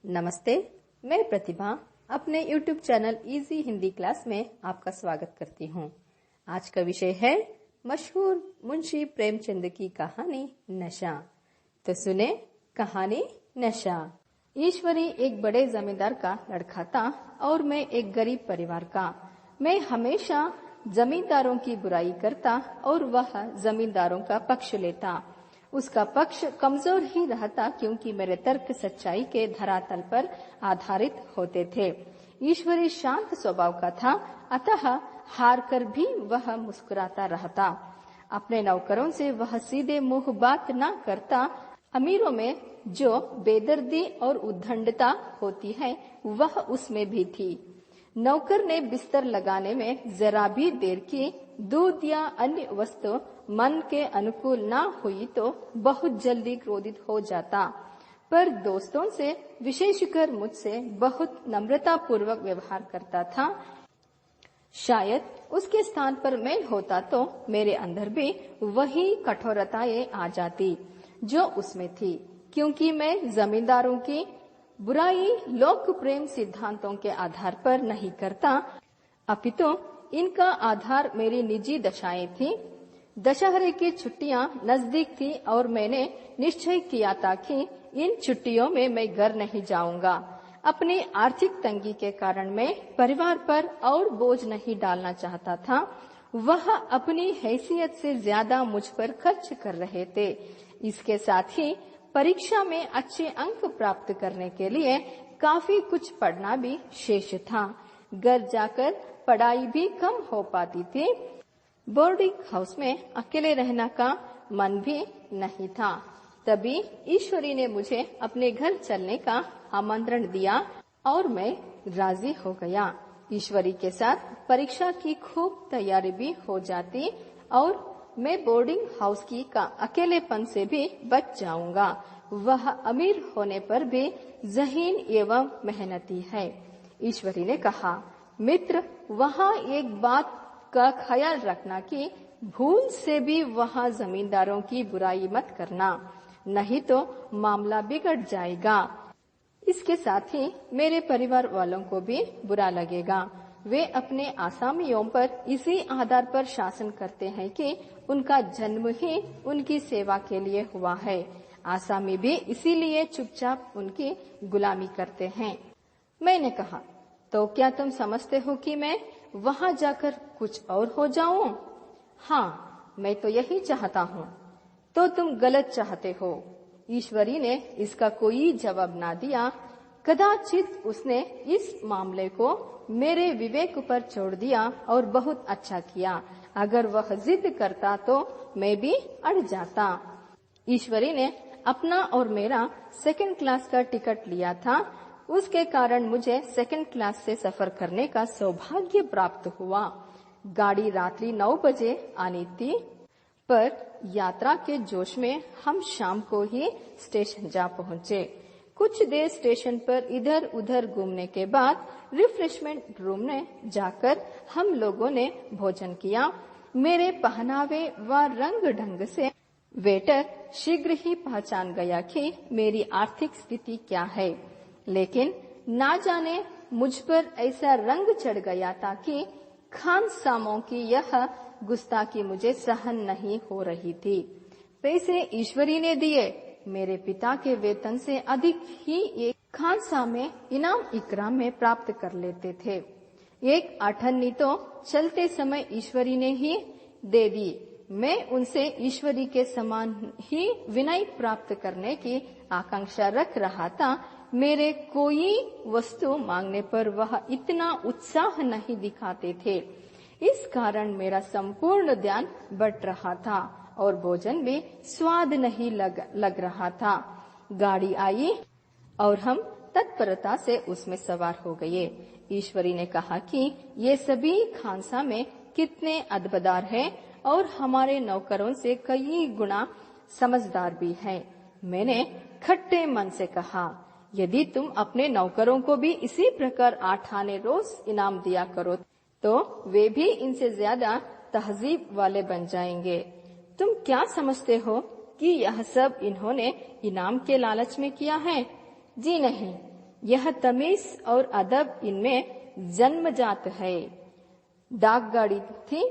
नमस्ते, मैं प्रतिभा अपने YouTube channel easy Hindi class में आपका स्वागत करती हूँ। आज का विषय है मशहूर मुंशी प्रेमचंद की कहानी नशा। तो सुने कहानी नशा। ईश्वरी एक बड़े जमींदार का लड़का था और मैं एक गरीब परिवार का। मैं हमेशा जमींदारों की बुराई करता और वह जमींदारों का पक्ष लेता। उसका पक्ष कमजोर ही रहता क्योंकि मेरे तर्क सच्चाई के धरातल पर आधारित होते थे। ईश्वरी शांत स्वभाव का था, अतः हार कर भी वह मुस्कुराता रहता। अपने नौकरों से वह सीधे मुंह बात न करता। अमीरों में जो बेदर्दी और उद्दंडता होती है वह उसमें भी थी। नौकर ने बिस्तर लगाने में जरा भी देर की, दूध या अन्य वस्तु मन के अनुकूल न हुई तो बहुत जल्दी क्रोधित हो जाता, पर दोस्तों से विशेषकर मुझसे बहुत नम्रता पूर्वक व्यवहार करता था। शायद उसके स्थान पर मैं होता तो मेरे अंदर भी वही कठोरताएं आ जाती जो उसमें थी, क्योंकि मैं जमींदारों की बुराई लोक प्रेम सिद्धांतों के आधार पर नहीं करता, अपितु इनका आधार मेरी निजी दशाएं थी। दशहरे की छुट्टियां नजदीक थी और मैंने निश्चय किया था कि इन छुट्टियों में मैं घर नहीं जाऊंगा। अपनी आर्थिक तंगी के कारण मैं परिवार पर और बोझ नहीं डालना चाहता था। वह अपनी हैसियत से ज्यादा मुझ पर खर्च कर रहे थे। इसके साथ ही परीक्षा में अच्छे अंक प्राप्त करने के लिए काफी कुछ पढ़ना भी शेष था। घर जाकर पढ़ाई भी कम हो पाती थी। बोर्डिंग हाउस में अकेले रहने का मन भी नहीं था। तभी ईश्वरी ने मुझे अपने घर चलने का आमंत्रण दिया और मैं राजी हो गया। ईश्वरी के साथ परीक्षा की खूब तैयारी भी हो जाती और मैं बोर्डिंग हाउस की का अकेलेपन से भी बच जाऊंगा। वह अमीर होने पर भी ज़हीन एवं मेहनती है। ईश्वरी ने कहा, मित्र, वहाँ एक बात का ख्याल रखना कि भूल से भी वहाँ जमींदारों की बुराई मत करना, नहीं तो मामला बिगड़ जाएगा। इसके साथ ही मेरे परिवार वालों को भी बुरा लगेगा। वे अपने आसामियों पर इसी आधार पर शासन करते हैं कि उनका जन्म ही उनकी सेवा के लिए हुआ है। आसामी भी इसीलिए चुपचाप उनकी गुलामी करते हैं। मैंने कहा, तो क्या तुम समझते हो कि मैं वहां जाकर कुछ और हो जाऊं? हाँ, मैं तो यही चाहता हूँ। तो तुम गलत चाहते हो। ईश्वरी ने इसका कोई जवाब ना दिया। कदाचित उसने इस मामले को मेरे विवेक पर छोड़ दिया और बहुत अच्छा किया। अगर वह जिद करता तो मैं भी अड़ जाता। ईश्वरी ने अपना और मेरा सेकंड क्लास का टिकट लिया था। उसके कारण मुझे सेकंड क्लास से सफर करने का सौभाग्य प्राप्त हुआ। गाड़ी रात्रि 9 बजे आनी थी, पर यात्रा के जोश में हम शाम को ही स्टेशन जा पहुंचे। कुछ देर स्टेशन पर इधर उधर घूमने के बाद रिफ्रेशमेंट रूम में जाकर हम लोगों ने भोजन किया। मेरे पहनावे व रंग ढंग से वेटर शीघ्र ही पहचान गया कि मेरी आर्थिक स्थिति क्या है, लेकिन ना जाने मुझ पर ऐसा रंग चढ़ गया था कि खानसामों की यह गुस्ताखी मुझे सहन नहीं हो रही थी। पैसे ईश्वरी ने दिए। मेरे पिता के वेतन से अधिक ही एक खानसामे इनाम इकराम में प्राप्त कर लेते थे। एक अठन्नी तो चलते समय ईश्वरी ने ही दे दी। मैं उनसे ईश्वरी के समान ही विनय प्राप्त करने की आकांक्षा रख रहा था। मेरे कोई वस्तु मांगने पर वह इतना उत्साह नहीं दिखाते थे। इस कारण मेरा संपूर्ण ध्यान बट रहा था और भोजन भी स्वाद नहीं लग रहा था। गाड़ी आई और हम तत्परता से उसमें सवार हो गए। ईश्वरी ने कहा कि ये सभी खानसा में कितने अदबदार हैं और हमारे नौकरों से कई गुना समझदार भी हैं। मैंने खट्टे मन से कहा, यदि तुम अपने नौकरों को भी इसी प्रकार 8 आने रोज इनाम दिया करो तो वे भी इनसे ज्यादा तहजीब वाले बन जाएंगे। तुम क्या समझते हो कि यह सब इन्होंने इनाम के लालच में किया है? जी नहीं, यह तमीज और अदब इनमें जन्मजात है। डाक गाड़ी थी,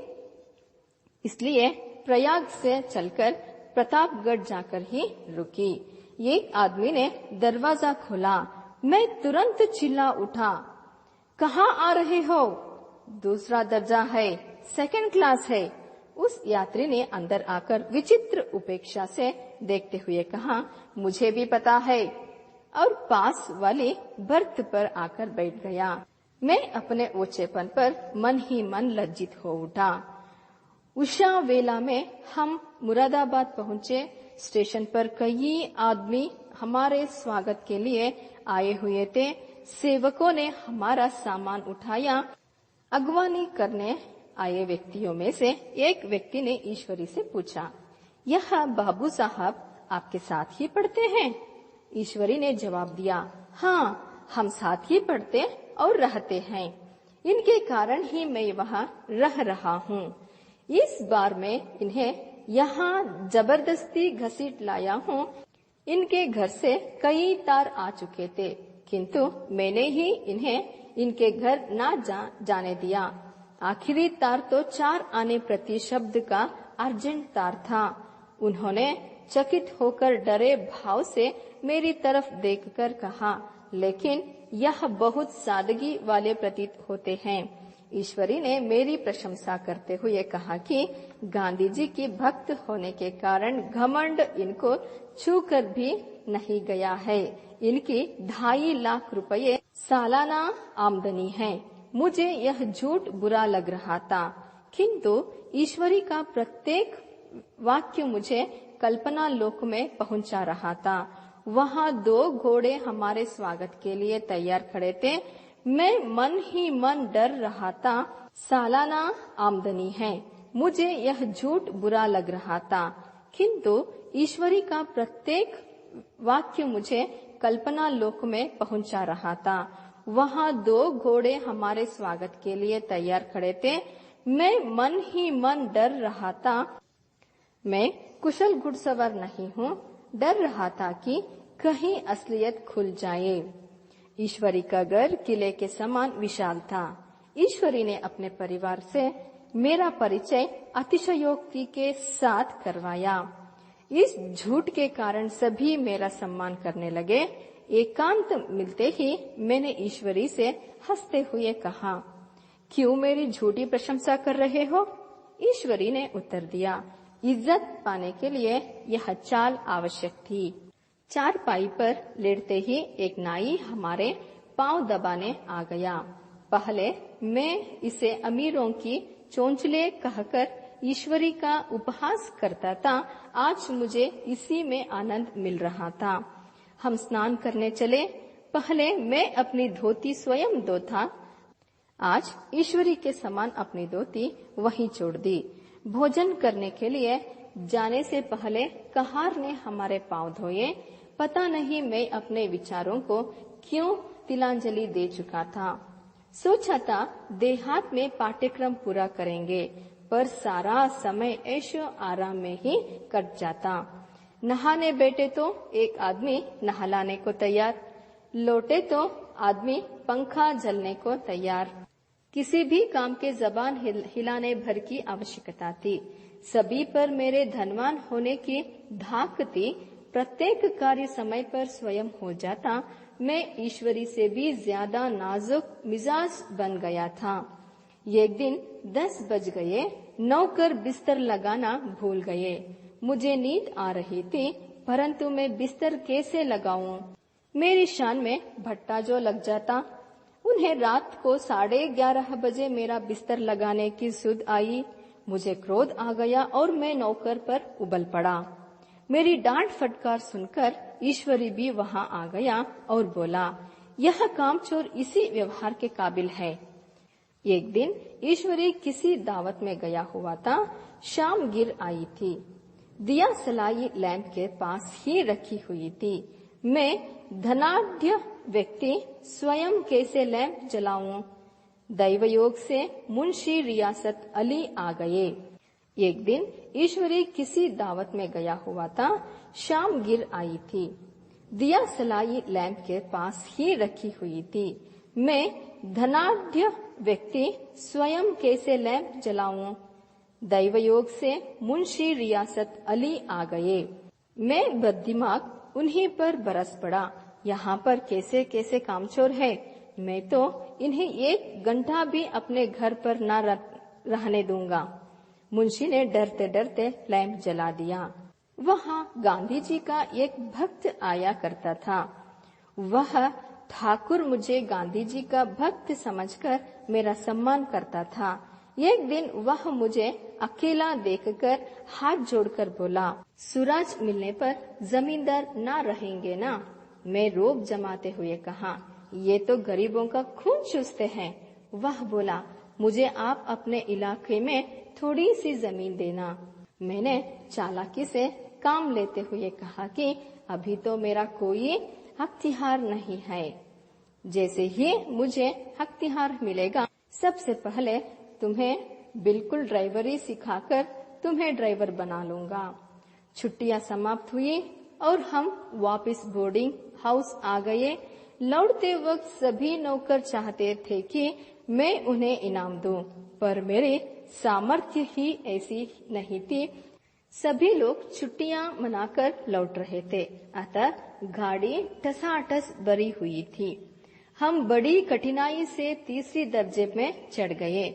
इसलिए प्रयाग से चलकर प्रतापगढ़ जाकर ही रुकी। एक आदमी ने दरवाजा खोला। मैं तुरंत चिल्ला उठा, कहाँ आ रहे हो? दूसरा दर्जा है, सेकंड क्लास है। उस यात्री ने अंदर आकर विचित्र उपेक्षा से देखते हुए कहा, मुझे भी पता है, और पास वाली बर्थ पर आकर बैठ गया। मैं अपने ऊंचेपन पर मन ही मन लज्जित हो उठा। उषा वेला में हम मुरादाबाद पहुंचे। स्टेशन पर कई आदमी हमारे स्वागत के लिए आए हुए थे। सेवकों ने हमारा सामान उठाया। अगवानी करने आए व्यक्तियों में से एक व्यक्ति ने ईश्वरी से पूछा, यह बाबू साहब आपके साथ ही पढ़ते हैं? ईश्वरी ने जवाब दिया, हाँ, हम साथ ही पढ़ते और रहते हैं। इनके कारण ही मैं वहाँ रह रहा हूँ। इस बार मैं इन्हें यहाँ जबरदस्ती घसीट लाया हूँ। इनके घर से कई तार आ चुके थे, किंतु मैंने ही इन्हें इनके घर ना जाने दिया। आखिरी तार तो 4 आने प्रति शब्द का अर्जेंट तार था। उन्होंने चकित होकर डरे भाव से मेरी तरफ देखकर कहा, लेकिन यह बहुत सादगी वाले प्रतीत होते हैं। ईश्वरी ने मेरी प्रशंसा करते हुए कहा कि गांधी जी की भक्त होने के कारण घमंड इनको छूकर भी नहीं गया है। इनकी 2.5 लाख रुपए सालाना आमदनी है। मुझे यह झूठ बुरा लग रहा था, किंतु ईश्वरी का प्रत्येक वाक्य मुझे कल्पना लोक में पहुंचा रहा था। वहाँ 2 घोड़े हमारे स्वागत के लिए तैयार खड़े थे। मैं मन ही मन डर रहा था। सालाना आमदनी है। मुझे यह झूठ बुरा लग रहा था, किंतु ईश्वरी का प्रत्येक वाक्य मुझे कल्पना लोक में पहुंचा रहा था। वहाँ 2 घोड़े हमारे स्वागत के लिए तैयार खड़े थे। मैं मन ही मन डर रहा था। मैं कुशल घुड़सवार नहीं हूँ। डर रहा था कि कहीं असलियत खुल जाए। ईश्वरी का घर किले के समान विशाल था। ईश्वरी ने अपने परिवार से मेरा परिचय अतिशयोक्ति के साथ करवाया। इस झूठ के कारण सभी मेरा सम्मान करने लगे। एकांत मिलते ही मैंने ईश्वरी से हंसते हुए कहा, क्यों मेरी झूठी प्रशंसा कर रहे हो? ईश्वरी ने उत्तर दिया, इज्जत पाने के लिए यह चाल आवश्यक थी। चारपाई पर लेटते ही एक नाई हमारे पांव दबाने आ गया। पहले मैं इसे अमीरों की चोंचले कहकर ईश्वरी का उपहास करता था। आज मुझे इसी में आनंद मिल रहा था। हम स्नान करने चले। पहले मैं अपनी धोती स्वयं धोता, आज ईश्वरी के समान अपनी धोती वहीं छोड़ दी। भोजन करने के लिए जाने से पहले कहार ने हमारे पांव धोए। पता नहीं मैं अपने विचारों को क्यों तिलांजलि दे चुका था। सोचा था देहात में पाठ्यक्रम पूरा करेंगे, पर सारा समय ऐशो आराम में ही कट जाता। नहाने बैठे तो एक आदमी नहलाने को तैयार, लौटे तो आदमी पंखा झलने को तैयार। किसी भी काम के जबान हिलाने भर की आवश्यकता थी। सभी पर मेरे धनवान होने की धाक थी। प्रत्येक कार्य समय पर स्वयं हो जाता। मैं ईश्वरी से भी ज्यादा नाजुक मिजाज बन गया था। एक दिन 10 बज गए। नौकर बिस्तर लगाना भूल गए। मुझे नींद आ रही थी, परंतु मैं बिस्तर कैसे लगाऊं? मेरी शान में भट्टा जो लग जाता। उन्हें रात को 11:30 बजे मेरा बिस्तर लगाने की सुध आई। मुझे क्रोध आ गया और मैं नौकर पर उबल पड़ा। मेरी डांट फटकार सुनकर ईश्वरी भी वहां आ गया और बोला, यह कामचोर इसी व्यवहार के काबिल है। एक दिन ईश्वरी किसी दावत में गया हुआ था। शाम गिर आई थी। दिया सलाई लैंप के पास ही रखी हुई थी। मैं धनाढ्य व्यक्ति स्वयं कैसे लैंप जलाऊं? दैवयोग से मुंशी रियासत अली आ गए। एक दिन ईश्वरी किसी दावत में गया हुआ था। शाम गिर आई थी। दिया सलाई लैंप के पास ही रखी हुई थी। मैं धनाढ्य व्यक्ति स्वयं कैसे लैंप जलाऊं? दैवयोग से मुंशी रियासत अली आ गए। मैं बददिमाग उन्हीं पर बरस पड़ा। यहाँ पर कैसे कैसे कामचोर है, मैं तो इन्हें 1 घंटा भी अपने घर पर न रहने दूंगा। मुंशी ने डरते डरते लैंप जला दिया। वहाँ गांधी जी का एक भक्त आया करता था। वह ठाकुर मुझे गांधी जी का भक्त समझकर मेरा सम्मान करता था। एक दिन वह मुझे अकेला देखकर हाथ जोड़कर बोला, सूरज मिलने पर जमींदार ना रहेंगे ना? मैं रोब जमाते हुए कहा, ये तो गरीबों का खून चूसते हैं। वह बोला, मुझे आप अपने इलाके में थोड़ी सी जमीन देना। मैंने चालाकी से काम लेते हुए कहा कि अभी तो मेरा कोई अख्तियार नहीं है। जैसे ही मुझे अख्तियार मिलेगा, सबसे पहले तुम्हें बिल्कुल ड्राइवरी सिखाकर तुम्हें ड्राइवर बना लूंगा। छुट्टियां समाप्त हुई और हम वापस बोर्डिंग हाउस आ गए। लौटते वक्त सभी नौकर चाहते थे कि मैं उन्हें इनाम दूं, पर मेरी सामर्थ्य ही ऐसी नहीं थी। सभी लोग छुट्टियां मनाकर लौट रहे थे, अतः गाड़ी टसाटस भरी हुई थी। हम बड़ी कठिनाई से 3रे दर्जे में चढ़ गए।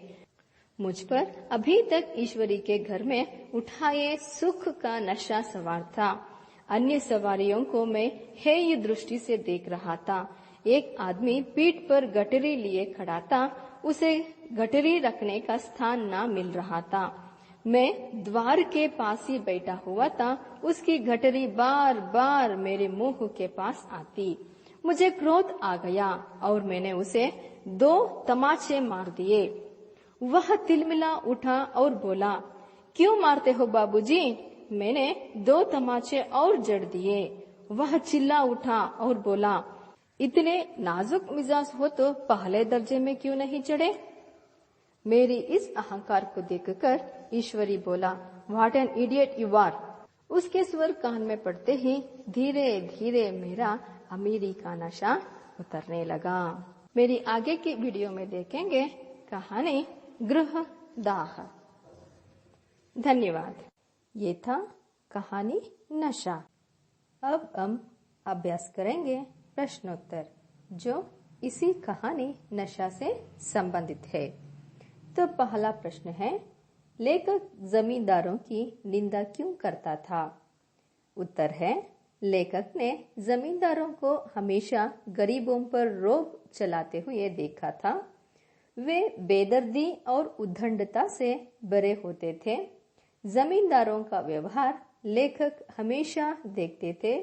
मुझ पर अभी तक ईश्वरी के घर में उठाए सुख का नशा सवार था। अन्य सवारियों को मैं हेय दृष्टि से देख रहा था। एक आदमी पीठ पर गठरी लिए खड़ा था। उसे गठरी रखने का स्थान न मिल रहा था। मैं द्वार के पास ही बैठा हुआ था। उसकी गठरी बार बार मेरे मुंह के पास आती। मुझे क्रोध आ गया और मैंने उसे 2 तमाचे मार दिए। वह तिलमिला उठा और बोला, क्यों मारते हो बाबूजी? मैंने 2 तमाचे और जड़ दिए। वह चिल्ला उठा और बोला, इतने नाजुक मिजाज हो तो पहले दर्जे में क्यों नहीं चढ़े? मेरी इस अहंकार को देखकर ईश्वरी बोला, what an idiot you are. उसके स्वर कान में पड़ते ही धीरे धीरे मेरा अमीरी का नशा उतरने लगा। मेरी आगे की वीडियो में देखेंगे कहानी गृह दाह। धन्यवाद। ये था कहानी नशा। अब हम अभ्यास करेंगे प्रश्नोत्तर, जो इसी कहानी नशा से संबंधित है। तो पहला प्रश्न है, लेखक जमींदारों की निंदा क्यों करता था? उत्तर है, लेखक ने जमींदारों को हमेशा गरीबों पर रोब चलाते हुए देखा था। वे बेदर्दी और उद्दंडता से भरे होते थे। जमींदारों का व्यवहार लेखक हमेशा देखते थे,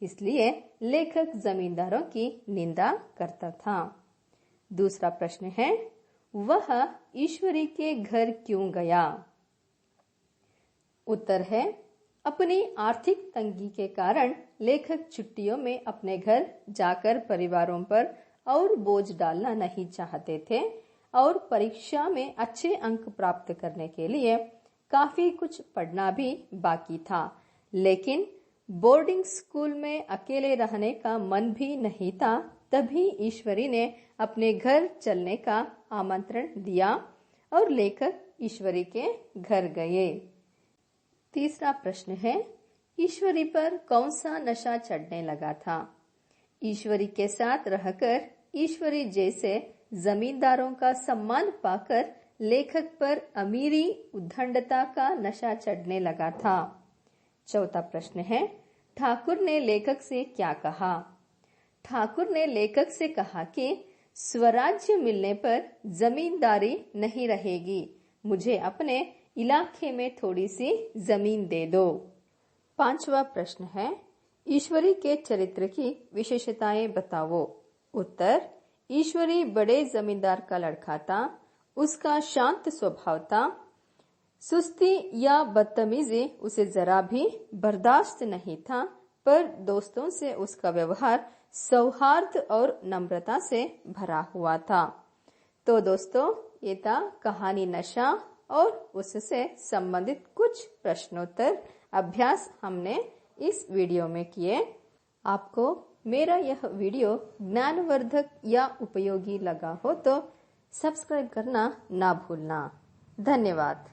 इसलिए लेखक जमींदारों की निंदा करता था। दूसरा प्रश्न है, वह ईश्वरी के घर क्यों गया? उत्तर है, अपनी आर्थिक तंगी के कारण लेखक छुट्टियों में अपने घर जाकर परिवारों पर और बोझ डालना नहीं चाहते थे और परीक्षा में अच्छे अंक प्राप्त करने के लिए काफी कुछ पढ़ना भी बाकी था। लेकिन बोर्डिंग स्कूल में अकेले रहने का मन भी नहीं था। तभी ईश्वरी ने अपने घर चलने का आमंत्रण दिया और लेखक ईश्वरी के घर गए। तीसरा प्रश्न है, ईश्वरी पर कौन सा नशा चढ़ने लगा था? ईश्वरी के साथ रहकर ईश्वरी जैसे जमींदारों का सम्मान पाकर लेखक पर अमीरी उद्दंडता का नशा चढ़ने लगा था। चौथा प्रश्न है, ठाकुर ने लेखक से क्या कहा? ठाकुर ने लेखक से कहा कि स्वराज्य मिलने पर जमींदारी नहीं रहेगी, मुझे अपने इलाके में थोड़ी सी जमीन दे दो। पांचवा प्रश्न है, ईश्वरी के चरित्र की विशेषताएं बताओ। उत्तर, ईश्वरी बड़े जमींदार का लड़का था। उसका शांत स्वभाव था। सुस्ती या बदतमीजी उसे जरा भी बर्दाश्त नहीं था, पर दोस्तों से उसका व्यवहार सौहार्द और नम्रता से भरा हुआ था। तो दोस्तों, ये था कहानी नशा और उससे संबंधित कुछ प्रश्नोत्तर अभ्यास हमने इस वीडियो में किए। आपको मेरा यह वीडियो ज्ञानवर्धक या उपयोगी लगा हो तो सब्सक्राइब करना ना भूलना। धन्यवाद।